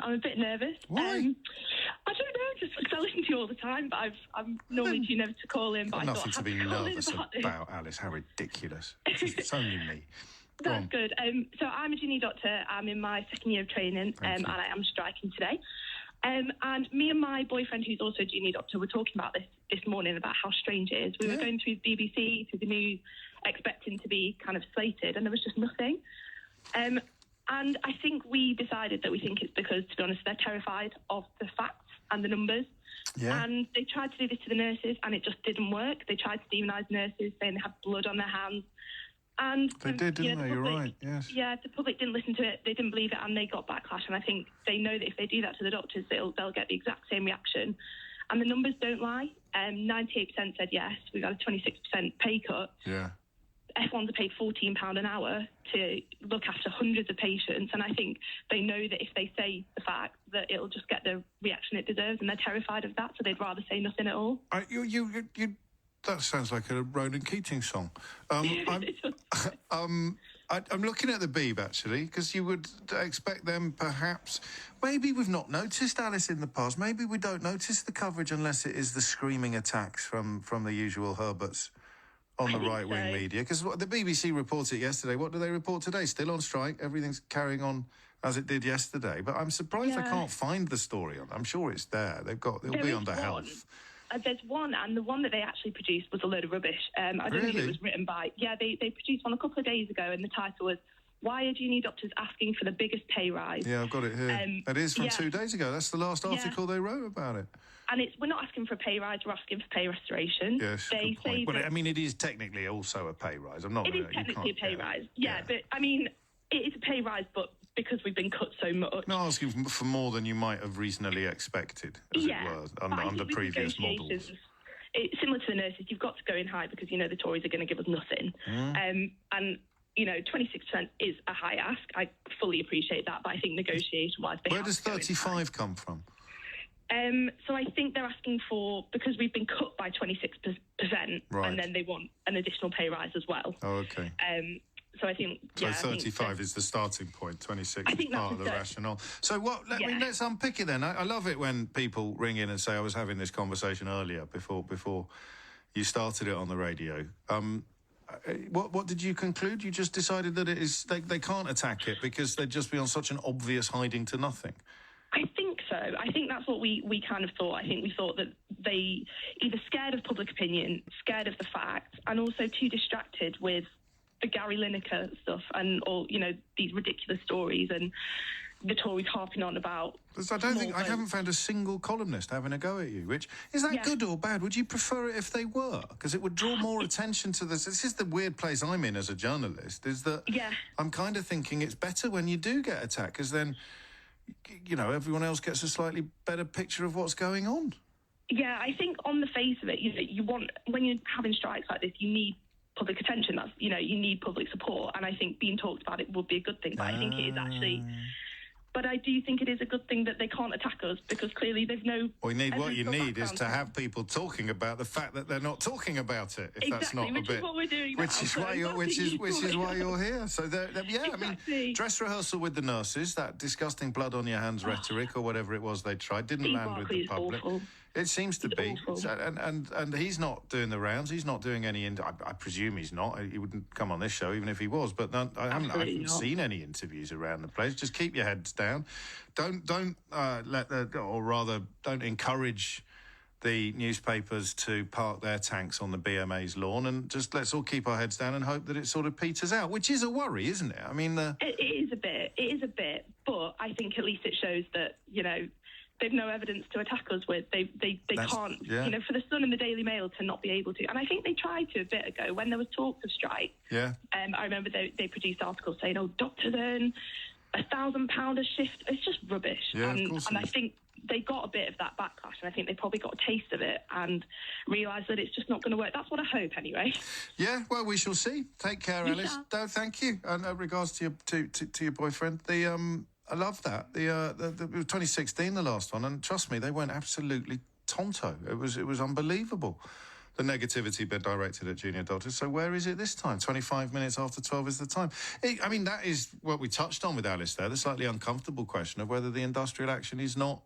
I'm a bit nervous. Why? I don't know, just because I listen to you all the time, but I'm normally too nervous to call in. But I thought nothing to be nervous about, Alice. How ridiculous. It's only me. That's good. So I'm a junior doctor. I'm in my second year of training, and I am striking today. And me and my boyfriend, who's also a junior doctor, were talking about this morning, about how strange it is. We were going through the BBC, through the news, expecting to be kind of slated, and there was just nothing. And I think we decided that we think it's because, to be honest, they're terrified of the facts and the numbers. Yeah. And they tried to do this to the nurses, and it just didn't work. They tried to demonise nurses, saying they had blood on their hands. And they did, didn't they? You're right, yes. Yeah, the public didn't listen to it, they didn't believe it, and they got backlash. And I think they know that if they do that to the doctors, they'll get the exact same reaction. And the numbers don't lie. 98% said yes. We've got a 26% pay cut. Yeah. F1s are paid £14 an hour to look after hundreds of patients, and I think they know that if they say the fact, that it'll just get the reaction it deserves, and they're terrified of that, so they'd rather say nothing at all. That sounds like a Ronan Keating song. I'm looking at the Beeb, actually, because you would expect them perhaps... Maybe we've not noticed, Alice, in the past. Maybe we don't notice the coverage unless it is the screaming attacks from the usual Herberts on the right-wing media. Because the BBC reported it yesterday. What do they report today? Still on strike. Everything's carrying on as it did yesterday. But I'm surprised I can't find the story on. I'm sure it's there. It'll be under health. There's one, and the one that they actually produced was a load of rubbish. I don't know who it was written by. Yeah, they produced one a couple of days ago, and the title was, "Why are junior doctors asking for the biggest pay rise?" Yeah, I've got it here. It is from 2 days ago. That's the last article they wrote about it. And we're not asking for a pay rise, we're asking for pay restoration. Yes, they say well, I mean, it is technically also a pay rise. It is technically a pay rise, but, I mean, it is a pay rise, but because we've been cut so much... Not asking for more than you might have reasonably expected, as it were, under previous models. It's similar to the nurses. You've got to go in high because you know the Tories are going to give us nothing. And, 26% is a high ask. I fully appreciate that, but I think negotiation-wise... Where does 35 come from? So I think they're asking for... Because we've been cut by 26%, and then they want an additional pay rise as well. Oh, OK. So I think... So 35 is the starting point, 26 is part of the rationale. So let's unpick it then. I love it when people ring in and say, I was having this conversation earlier before you started it on the radio. What did you conclude? You just decided that it is they can't attack it because they'd just be on such an obvious hiding to nothing. I think so. I think that's what we kind of thought. I think we thought that they either scared of public opinion, scared of the facts, and also too distracted with the Gary Lineker stuff and all, these ridiculous stories and the Tories harping on about... I haven't found a single columnist having a go at you, which... Is that good or bad? Would you prefer it if they were? Because it would draw more attention to this. This is the weird place I'm in as a journalist, is that I'm kind of thinking it's better when you do get attacked, because then, everyone else gets a slightly better picture of what's going on. Yeah, I think on the face of it, you want... When you're having strikes like this, you need public attention. That's, you need public support, and I think being talked about it would be a good thing, but I think it is actually... But I do think it is a good thing that they can't attack us, because clearly there's no... What you need is to have people talking about the fact that they're not talking about it. If that's not a bit... Which is what we're doing now. Which is why you're here. So, I mean, dress rehearsal with the nurses, that disgusting blood on your hands rhetoric or whatever it was they tried, didn't land with the public. Awful. It seems to be. And he's not doing the rounds. He's not doing any... I presume he's not. He wouldn't come on this show even if he was. But I haven't seen any interviews around the place. Just keep your heads down. Don't encourage the newspapers to park their tanks on the BMA's lawn, and just let's all keep our heads down and hope that it sort of peters out, which is a worry, isn't it? I mean... It is a bit, but I think at least it shows that, they've no evidence to attack us with. They can't, for the Sun and the Daily Mail to not be able to. And I think they tried to a bit ago when there was talk of strike. Yeah. I remember they produced articles saying, doctors earn £1,000 a shift. It's just rubbish. Yeah, of course. And I think they got a bit of that backlash, and I think they probably got a taste of it and realised that it's just not going to work. That's what I hope, anyway. Yeah, well, we shall see. Take care, Alice. Thank you. And regards to your boyfriend, I love that. It was 2016, the last one, and trust me, they went absolutely tonto. It was unbelievable. the negativity been directed at junior doctors. So where is it this time? 25 minutes after 12 is the time. I mean, that is what we touched on with Alice there, the slightly uncomfortable question of whether the industrial action is not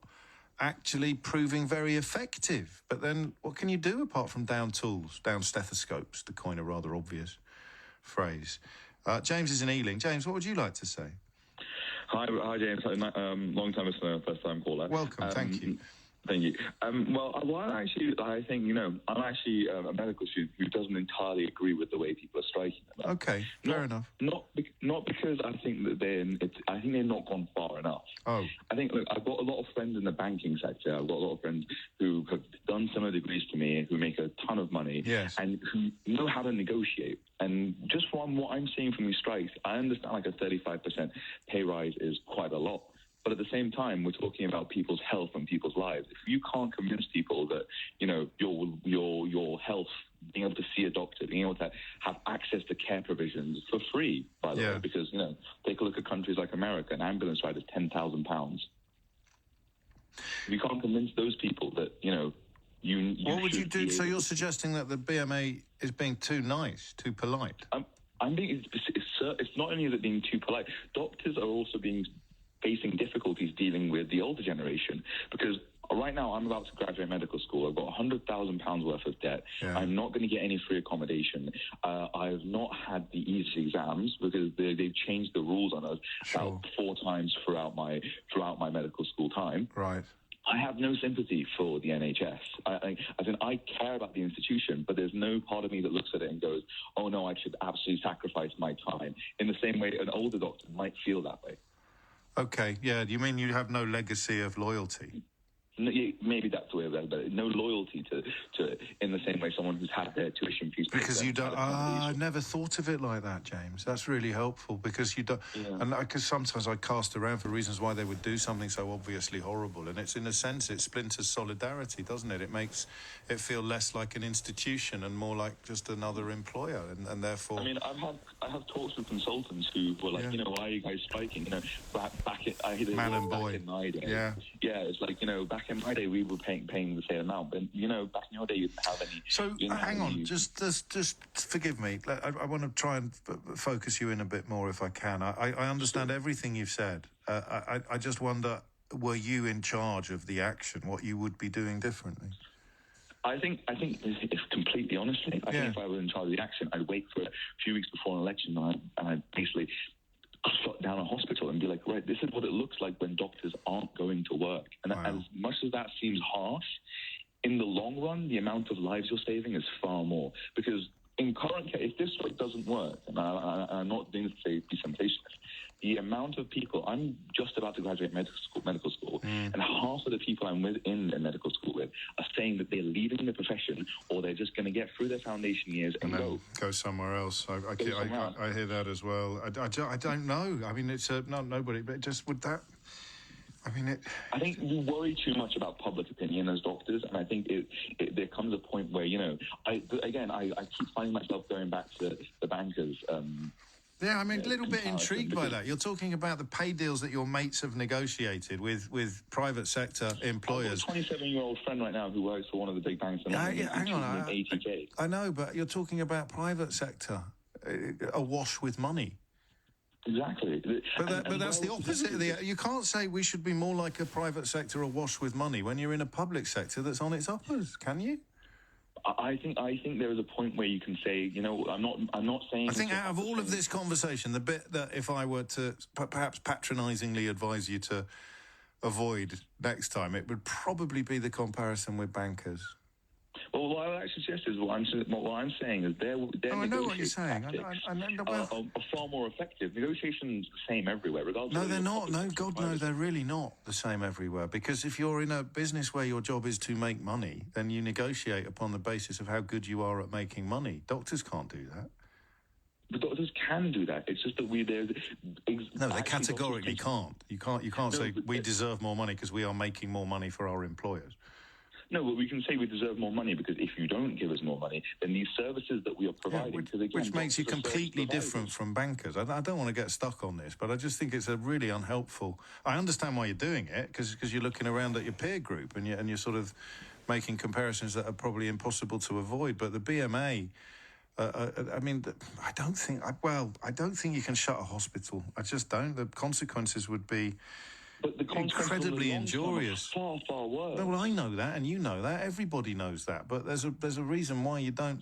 actually proving very effective. But then what can you do apart from down tools, down stethoscopes, to coin a rather obvious phrase? James is in Ealing. James, what would you like to say? Hi, James. Long time listener, first time caller. Welcome. Thank you. Thank you. I think, I'm actually a medical student who doesn't entirely agree with the way people are striking. Okay, fair enough. Not because I think that I think they've not gone far enough. Oh. I think, look, I've got a lot of friends in the banking sector. I've got a lot of friends who have done similar degrees to me, who make a ton of money, yes, and who know how to negotiate. And just from what I'm seeing from these strikes, I understand like a 35% pay rise is quite a lot. But at the same time, we're talking about people's health and people's lives. If you can't convince people that, your health, being able to see a doctor, being able to have access to care provisions for free, by the way, because, take a look at countries like America, an ambulance ride is £10,000. If you can't convince those people that, you what would you do? So you're suggesting that the BMA is being too nice, too polite? It's not only that being too polite. Doctors are also facing difficulties dealing with the older generation, because right now I'm about to graduate medical school. I've got £100,000 worth of debt. Yeah. I'm not going to get any free accommodation. I've not had the easy exams because they've changed the rules on us about 4 times throughout my medical school time. Right. I have no sympathy for the NHS. I care about the institution, but there's no part of me that looks at it and goes, oh no, I should absolutely sacrifice my time. In the same way an older doctor might feel that way. Okay, yeah. You mean you have no legacy of loyalty? Maybe that's the way of it, but no loyalty to in the same way someone who's had their tuition fees. Because you don't. I never thought of it like that, James. That's really helpful, because you don't. Yeah. And because sometimes I cast around for reasons why they would do something so obviously horrible, and it's in a sense it splinters solidarity, doesn't it? It makes it feel less like an institution and more like just another employer, and therefore. I mean, I have talks with consultants who were like, why are you guys striking? Back in my day. Yeah. Yeah, it's like back in my day, we were paying the same amount, but back in your day, you didn't have any. So hang on, just forgive me. I want to try and focus you in a bit more if I can. I understand everything you've said. I just wonder, were you in charge of the action? What you would be doing differently? I think if completely honestly, I think if I was in charge of the action, I'd wait for a few weeks before an election, and I'd basically shut down a hospital and be like, right, this is what it looks like when doctors aren't going to work. And as much as that seems harsh, in the long run, the amount of lives you're saving is far more. Because in current case, if this strike doesn't work, and I'm not doing this to be sensationalist, the amount of people, I'm just about to graduate medical school, and half of the people I'm in medical school with are saying that they're leaving the profession, or they're just going to get through their foundation years and go somewhere else. I hear that as well. I don't know. I mean, it's not nobody, but just would that. I think we worry too much about public opinion as doctors, and I think there comes a point where I keep finding myself going back to the bankers. Yeah, I'm a little bit intrigued by that. You're talking about the pay deals that your mates have negotiated with private sector employers. I've got a 27-year-old friend right now who works for one of the big banks. Hang on. 80K. I know, but you're talking about private sector, awash with money. Exactly. But that's the opposite. You can't say we should be more like a private sector awash with money when you're in a public sector that's on its uppers, can you? I think there is a point where you can say, I'm not saying. I think out of all of this conversation, the bit that if I were to perhaps patronisingly advise you to avoid next time, it would probably be the comparison with bankers. Well, what I actually suggest is what I'm saying is their I know what you're saying. I know, are far more effective. Negotiations the same everywhere, regardless. No, they're not. No, God, no, they're really not the same everywhere. Because if you're in a business where your job is to make money, then you negotiate upon the basis of how good you are at making money. Doctors can't do that. The doctors can do that. It's just that No, they categorically can't. You can't say we deserve more money because we are making more money for our employers. No, but we can say we deserve more money because if you don't give us more money, then these services that we are providing... which makes you completely different from bankers. I don't want to get stuck on this, but I just think it's a really unhelpful... I understand why you're doing it, because you're looking around at your peer group and you're sort of making comparisons that are probably impossible to avoid. But the BMA, I mean, I don't think you can shut a hospital. I just don't. The consequences would be incredibly injurious. Far, far worse. No, well, I know that, and you know that. Everybody knows that. But there's a reason why you don't,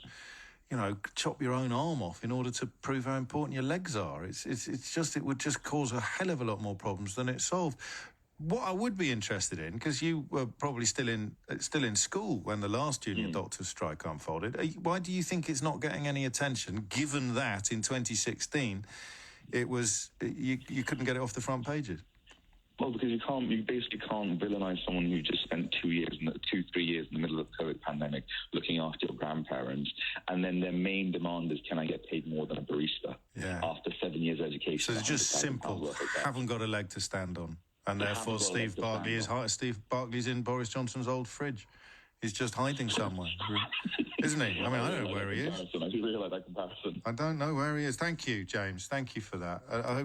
chop your own arm off in order to prove how important your legs are. It would just cause a hell of a lot more problems than it solved. What I would be interested in, because you were probably still in school when the last junior doctors' strike unfolded, why do you think it's not getting any attention, given that in 2016 it was you couldn't get it off the front pages? Well, because you basically can't villainize someone who just spent 3 years in the middle of the COVID pandemic looking after your grandparents, and then their main demand is, can I get paid more than a barista? Yeah. After 7 years education. So it's just simple. Haven't got a leg to stand on. And therefore Steve Barclay's in Boris Johnson's old fridge. He's just hiding somewhere, isn't he? I mean, I don't know where he is. I do really like that comparison. I don't know where he is. Thank you, James. Thank you for that. I hope